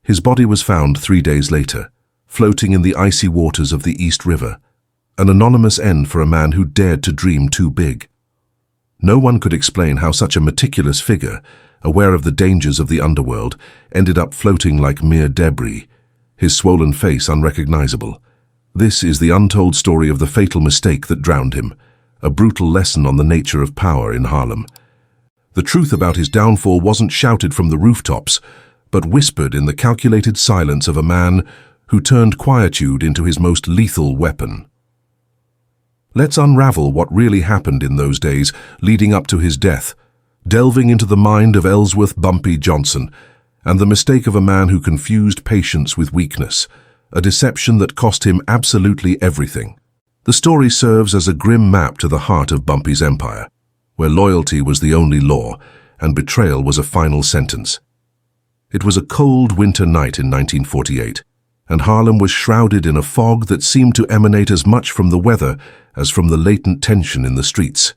His body was found 3 days later, floating in the icy waters of the East River, an anonymous end for a man who dared to dream too big. No one could explain how such a meticulous figure, aware of the dangers of the underworld, ended up floating like mere debris, his swollen face unrecognizable. This is the untold story of the fatal mistake that drowned him, a brutal lesson on the nature of power in Harlem. The truth about his downfall wasn't shouted from the rooftops, but whispered in the calculated silence of a man who turned quietude into his most lethal weapon. Let's unravel what really happened in those days leading up to his death, delving into the mind of Ellsworth Bumpy Johnson and the mistake of a man who confused patience with weakness, a deception that cost him absolutely everything. The story serves as a grim map to the heart of Bumpy's empire, where loyalty was the only law and betrayal was a final sentence. It was a cold winter night in 1948, and Harlem was shrouded in a fog that seemed to emanate as much from the weather as from the latent tension in the streets.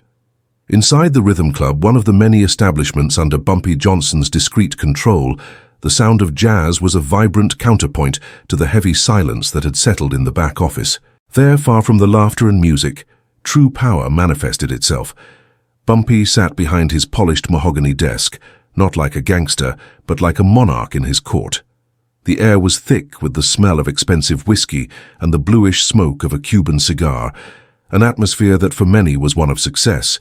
Inside the Rhythm Club, one of the many establishments under Bumpy Johnson's discreet control, the sound of jazz was a vibrant counterpoint to the heavy silence that had settled in the back office. There, far from the laughter and music, true power manifested itself. Bumpy sat behind his polished mahogany desk, not like a gangster, but like a monarch in his court. The air was thick with the smell of expensive whiskey and the bluish smoke of a Cuban cigar, an atmosphere that for many was one of success,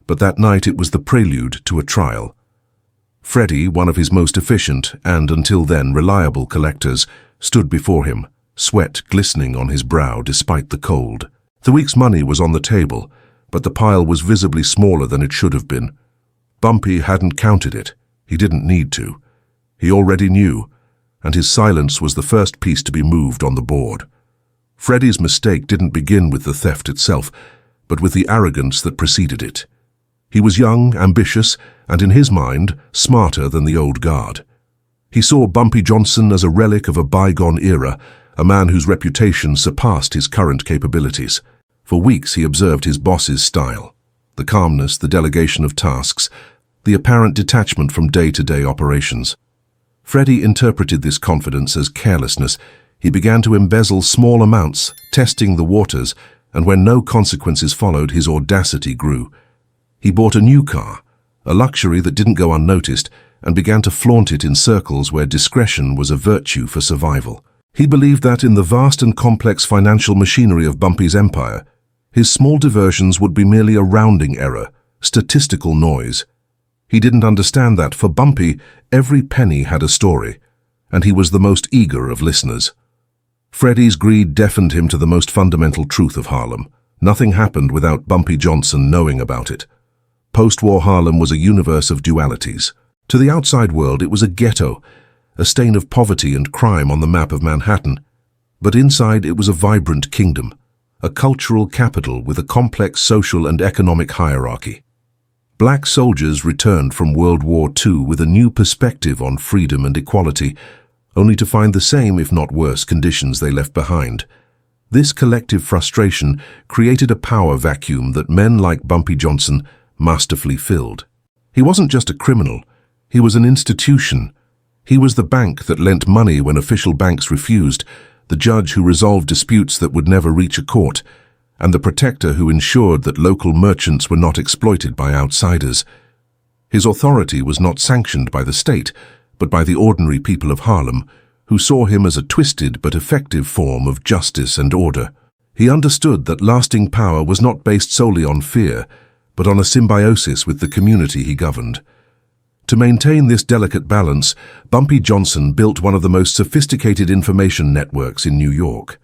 but that night it was the prelude to a trial. Freddie, one of his most efficient and, until then, reliable collectors, stood before him, sweat glistening on his brow despite the cold. The week's money was on the table, but the pile was visibly smaller than it should have been. Bumpy hadn't counted it. He didn't need to. He already knew, and his silence was the first piece to be moved on the board. Freddie's mistake didn't begin with the theft itself, but with the arrogance that preceded it. He was young, ambitious, and in his mind, smarter than the old guard. He saw Bumpy Johnson as a relic of a bygone era, a man whose reputation surpassed his current capabilities. For weeks he observed his boss's style, the calmness, the delegation of tasks, the apparent detachment from day-to-day operations. Freddie interpreted this confidence as carelessness. He began to embezzle small amounts, testing the waters, and when no consequences followed, his audacity grew. He bought a new car, a luxury that didn't go unnoticed, and began to flaunt it in circles where discretion was a virtue for survival. He believed that in the vast and complex financial machinery of Bumpy's empire, his small diversions would be merely a rounding error, statistical noise. He didn't understand that, for Bumpy, every penny had a story, and he was the most eager of listeners. Freddie's greed deafened him to the most fundamental truth of Harlem. Nothing happened without Bumpy Johnson knowing about it. Post-war Harlem was a universe of dualities. To the outside world, it was a ghetto, a stain of poverty and crime on the map of Manhattan. But inside, it was a vibrant kingdom, a cultural capital with a complex social and economic hierarchy. Black soldiers returned from World War II with a new perspective on freedom and equality, only to find the same, if not worse, conditions they left behind. This collective frustration created a power vacuum that men like Bumpy Johnson masterfully filled. He wasn't just a criminal, he was an institution. He was the bank that lent money when official banks refused, the judge who resolved disputes that would never reach a court, and the protector who ensured that local merchants were not exploited by outsiders. His authority was not sanctioned by the state, but by the ordinary people of Harlem, who saw him as a twisted but effective form of justice and order. He understood that lasting power was not based solely on fear, but on a symbiosis with the community he governed. To maintain this delicate balance, Bumpy Johnson built one of the most sophisticated information networks in New York.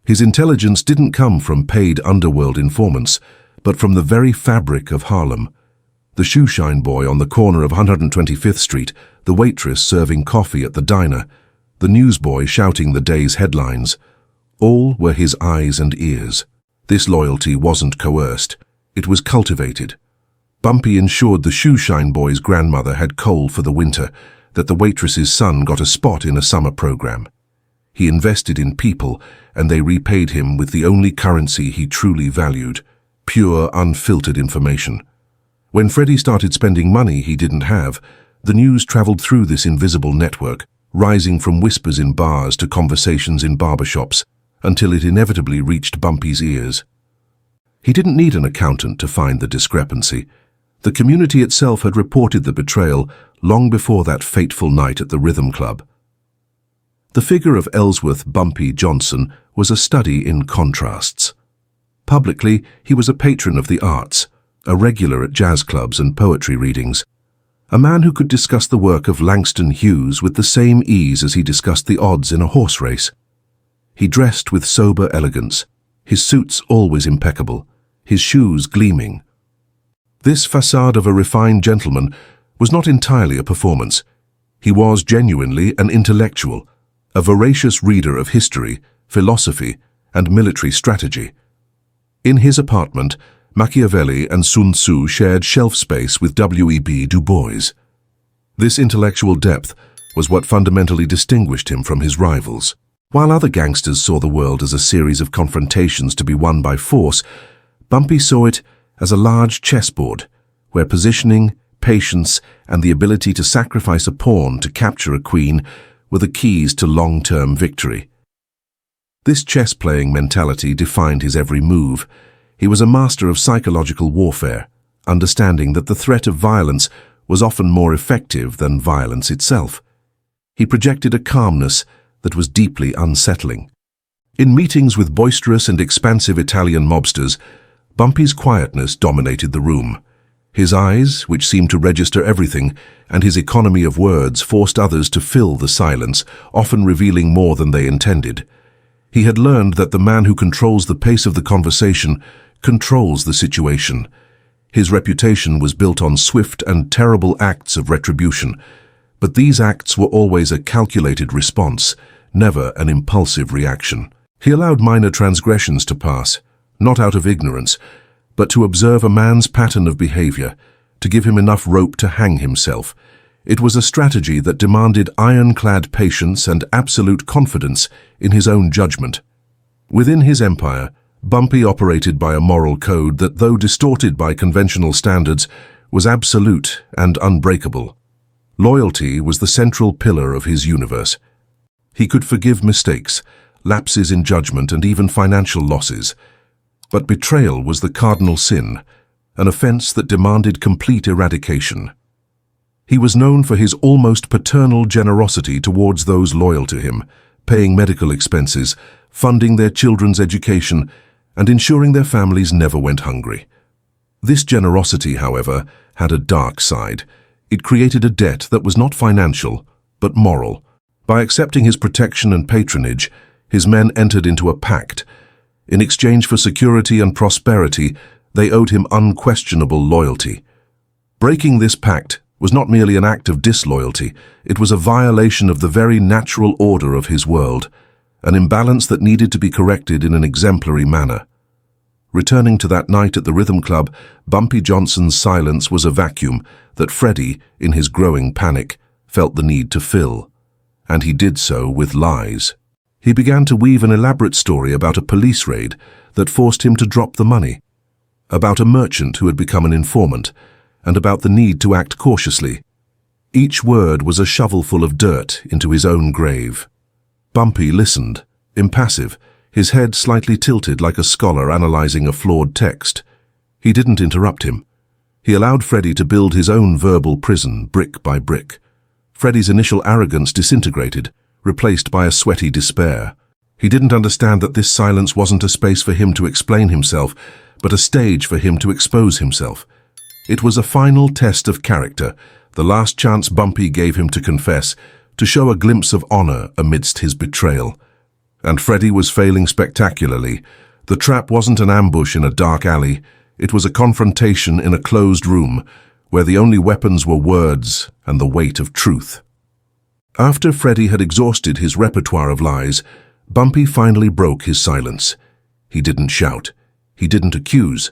His intelligence didn't come from paid underworld informants, but from the very fabric of Harlem. The shoeshine boy on the corner of 125th Street, the waitress serving coffee at the diner, the newsboy shouting the day's headlines. All were his eyes and ears. This loyalty wasn't coerced. It was cultivated. Bumpy ensured the shoeshine boy's grandmother had coal for the winter, that the waitress's son got a spot in a summer program. He invested in people, and they repaid him with the only currency he truly valued, pure, unfiltered information. When Freddie started spending money he didn't have, the news traveled through this invisible network, rising from whispers in bars to conversations in barbershops, until it inevitably reached Bumpy's ears. He didn't need an accountant to find the discrepancy. The community itself had reported the betrayal long before that fateful night at the Rhythm Club. The figure of Ellsworth Bumpy Johnson was a study in contrasts. Publicly, he was a patron of the arts, a regular at jazz clubs and poetry readings, a man who could discuss the work of Langston Hughes with the same ease as he discussed the odds in a horse race. He dressed with sober elegance, his suits always impeccable, his shoes gleaming. This facade of a refined gentleman was not entirely a performance. He was genuinely an intellectual, a voracious reader of history, philosophy, and military strategy. In his apartment, Machiavelli and Sun Tzu shared shelf space with W.E.B. Du Bois. This intellectual depth was what fundamentally distinguished him from his rivals. While other gangsters saw the world as a series of confrontations to be won by force, Bumpy saw it as a large chessboard, where positioning, patience, and the ability to sacrifice a pawn to capture a queen were the keys to long-term victory. This chess-playing mentality defined his every move. He was a master of psychological warfare, understanding that the threat of violence was often more effective than violence itself. He projected a calmness that was deeply unsettling. In meetings with boisterous and expansive Italian mobsters, Bumpy's quietness dominated the room. His eyes, which seemed to register everything, and his economy of words forced others to fill the silence, often revealing more than they intended. He had learned that the man who controls the pace of the conversation controls the situation. His reputation was built on swift and terrible acts of retribution, but these acts were always a calculated response, never an impulsive reaction. He allowed minor transgressions to pass, not out of ignorance, but to observe a man's pattern of behavior, to give him enough rope to hang himself. It was a strategy that demanded ironclad patience and absolute confidence in his own judgment. Within his empire, Bumpy operated by a moral code that, though distorted by conventional standards, was absolute and unbreakable. Loyalty was the central pillar of his universe. He could forgive mistakes, lapses in judgment, and even financial losses. But betrayal was the cardinal sin, an offense that demanded complete eradication. He was known for his almost paternal generosity towards those loyal to him, paying medical expenses, funding their children's education, and ensuring their families never went hungry. This generosity, however, had a dark side. It created a debt that was not financial, but moral. By accepting his protection and patronage, his men entered into a pact. In exchange for security and prosperity, they owed him unquestionable loyalty. Breaking this pact was not merely an act of disloyalty, it was a violation of the very natural order of his world, an imbalance that needed to be corrected in an exemplary manner. Returning to that night at the Rhythm Club, Bumpy Johnson's silence was a vacuum that Freddie, in his growing panic, felt the need to fill. And he did so with lies. He began to weave an elaborate story about a police raid that forced him to drop the money, about a merchant who had become an informant, and about the need to act cautiously. Each word was a shovelful of dirt into his own grave. Bumpy listened, impassive, his head slightly tilted like a scholar analyzing a flawed text. He didn't interrupt him. He allowed Freddie to build his own verbal prison, brick by brick. Freddie's initial arrogance disintegrated, replaced by a sweaty despair. He didn't understand that this silence wasn't a space for him to explain himself, but a stage for him to expose himself. It was a final test of character, the last chance Bumpy gave him to confess, to show a glimpse of honor amidst his betrayal. And Freddie was failing spectacularly. The trap wasn't an ambush in a dark alley, it was a confrontation in a closed room, where the only weapons were words and the weight of truth. After Freddie had exhausted his repertoire of lies, Bumpy finally broke his silence. He didn't shout. He didn't accuse.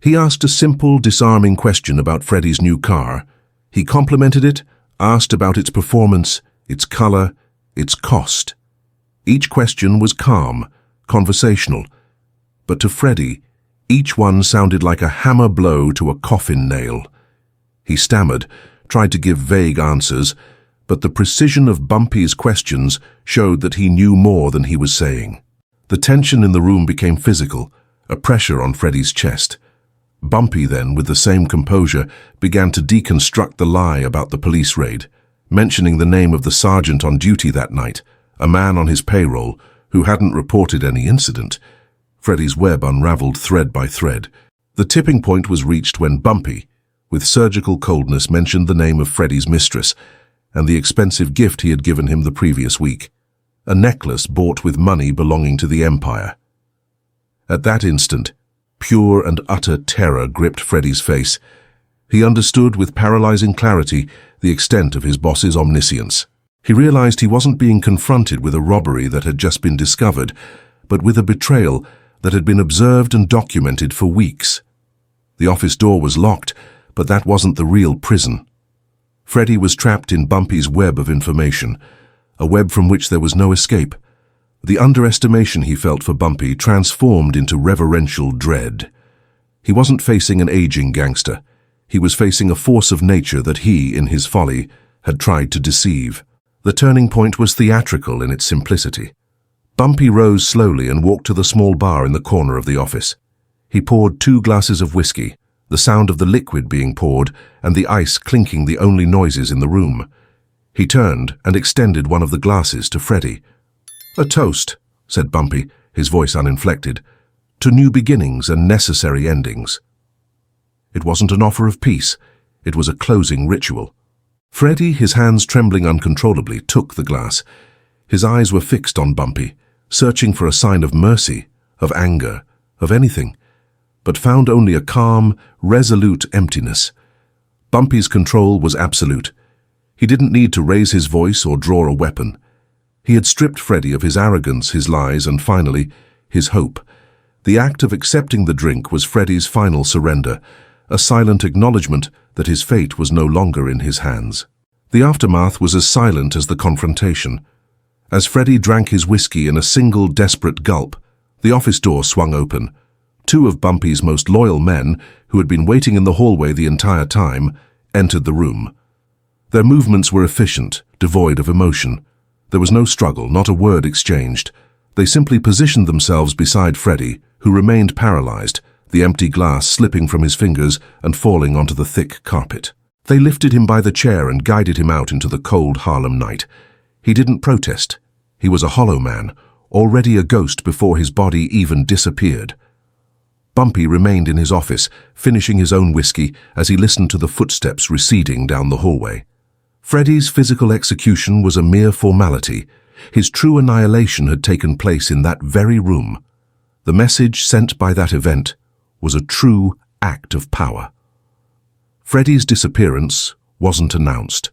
He asked a simple, disarming question about Freddie's new car. He complimented it, asked about its performance, its color, its cost. Each question was calm, conversational. But to Freddie, each one sounded like a hammer blow to a coffin nail. He stammered, tried to give vague answers, but the precision of Bumpy's questions showed that he knew more than he was saying. The tension in the room became physical, a pressure on Freddy's chest. Bumpy then, with the same composure, began to deconstruct the lie about the police raid, mentioning the name of the sergeant on duty that night, a man on his payroll who hadn't reported any incident. Freddy's web unraveled thread by thread. The tipping point was reached when Bumpy, with surgical coldness, mentioned the name of Freddy's mistress and the expensive gift he had given him the previous week, a necklace bought with money belonging to the Empire. At that instant, pure and utter terror gripped Freddy's face. He understood with paralyzing clarity the extent of his boss's omniscience. He realized he wasn't being confronted with a robbery that had just been discovered, but with a betrayal that had been observed and documented for weeks. The office door was locked, but that wasn't the real prison. Freddy was trapped in Bumpy's web of information, a web from which there was no escape. The underestimation he felt for Bumpy transformed into reverential dread. He wasn't facing an aging gangster. He was facing a force of nature that he, in his folly, had tried to deceive. The turning point was theatrical in its simplicity. Bumpy rose slowly and walked to the small bar in the corner of the office. He poured 2 glasses of whiskey, the sound of the liquid being poured and the ice clinking the only noises in the room. He turned and extended one of the glasses to Freddy. "A toast," said Bumpy, his voice uninflected, "to new beginnings and necessary endings." It wasn't an offer of peace, it was a closing ritual. Freddy, his hands trembling uncontrollably, took the glass. His eyes were fixed on Bumpy, searching for a sign of mercy, of anger, of anything, but found only a calm, resolute emptiness. Bumpy's control was absolute. He didn't need to raise his voice or draw a weapon. He had stripped Freddy of his arrogance, his lies, and finally, his hope. The act of accepting the drink was Freddy's final surrender, a silent acknowledgement that his fate was no longer in his hands. The aftermath was as silent as the confrontation. As Freddy drank his whiskey in a single desperate gulp, the office door swung open. 2 of Bumpy's most loyal men, who had been waiting in the hallway the entire time, entered the room. Their movements were efficient, devoid of emotion. There was no struggle, not a word exchanged. They simply positioned themselves beside Freddy, who remained paralyzed, the empty glass slipping from his fingers and falling onto the thick carpet. They lifted him by the chair and guided him out into the cold Harlem night. He didn't protest. He was a hollow man, already a ghost before his body even disappeared. Bumpy remained in his office, finishing his own whiskey as he listened to the footsteps receding down the hallway. Freddy's physical execution was a mere formality. His true annihilation had taken place in that very room. The message sent by that event was a true act of power. Freddy's disappearance wasn't announced.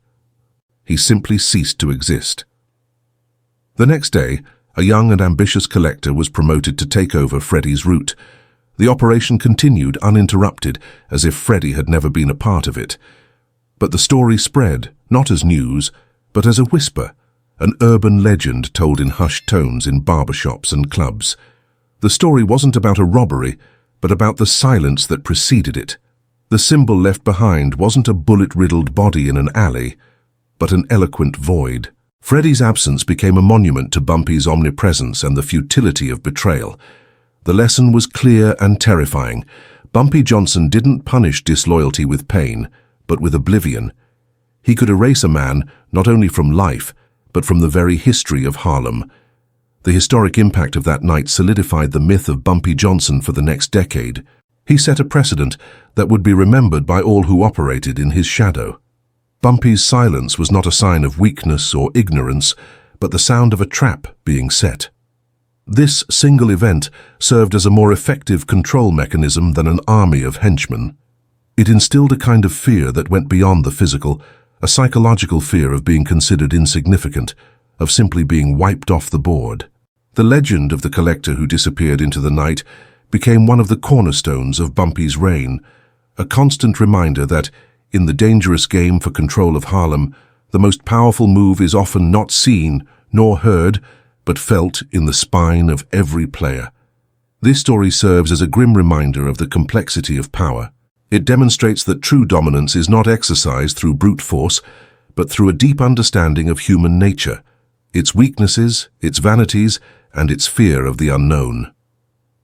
He simply ceased to exist. The next day, a young and ambitious collector was promoted to take over Freddy's route. The operation continued uninterrupted, as if Freddy had never been a part of it. But the story spread, not as news, but as a whisper, an urban legend told in hushed tones in barbershops and clubs. The story wasn't about a robbery, but about the silence that preceded it. The symbol left behind wasn't a bullet-riddled body in an alley, but an eloquent void. Freddy's absence became a monument to Bumpy's omnipresence and the futility of betrayal. The lesson was clear and terrifying. Bumpy Johnson didn't punish disloyalty with pain, but with oblivion. He could erase a man not only from life, but from the very history of Harlem. The historic impact of that night solidified the myth of Bumpy Johnson for the next decade. He set a precedent that would be remembered by all who operated in his shadow. Bumpy's silence was not a sign of weakness or ignorance, but the sound of a trap being set. This single event served as a more effective control mechanism than an army of henchmen. It instilled a kind of fear that went beyond the physical, a psychological fear of being considered insignificant, of simply being wiped off the board. The legend of the collector who disappeared into the night became one of the cornerstones of Bumpy's reign, a constant reminder that, in the dangerous game for control of Harlem, the most powerful move is often not seen nor heard, but felt in the spine of every player. This story serves as a grim reminder of the complexity of power. It demonstrates that true dominance is not exercised through brute force, but through a deep understanding of human nature, its weaknesses, its vanities, and its fear of the unknown.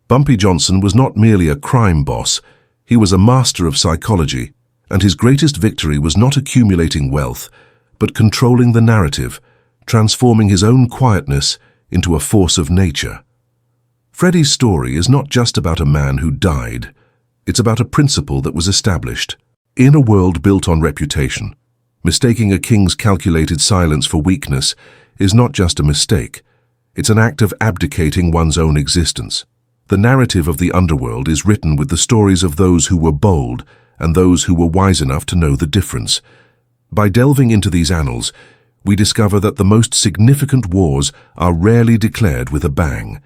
Bumpy Johnson was not merely a crime boss, he was a master of psychology, and his greatest victory was not accumulating wealth, but controlling the narrative, transforming his own quietness into a force of nature. Freddy's story is not just about a man who died, it's about a principle that was established. In a world built on reputation, mistaking a king's calculated silence for weakness is not just a mistake, it's an act of abdicating one's own existence. The narrative of the underworld is written with the stories of those who were bold and those who were wise enough to know the difference. By delving into these annals, we discover that the most significant wars are rarely declared with a bang.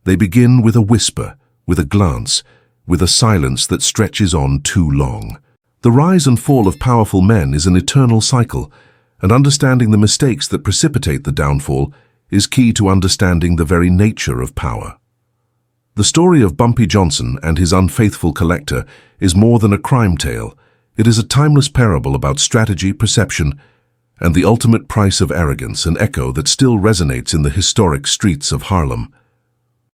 They begin with a whisper, with a glance, with a silence that stretches on too long. The rise and fall of powerful men is an eternal cycle, and understanding the mistakes that precipitate the downfall is key to understanding the very nature of power. The story of Bumpy Johnson and his unfaithful collector is more than a crime tale. It is a timeless parable about strategy, perception, and the ultimate price of arrogance, an echo that still resonates in the historic streets of Harlem.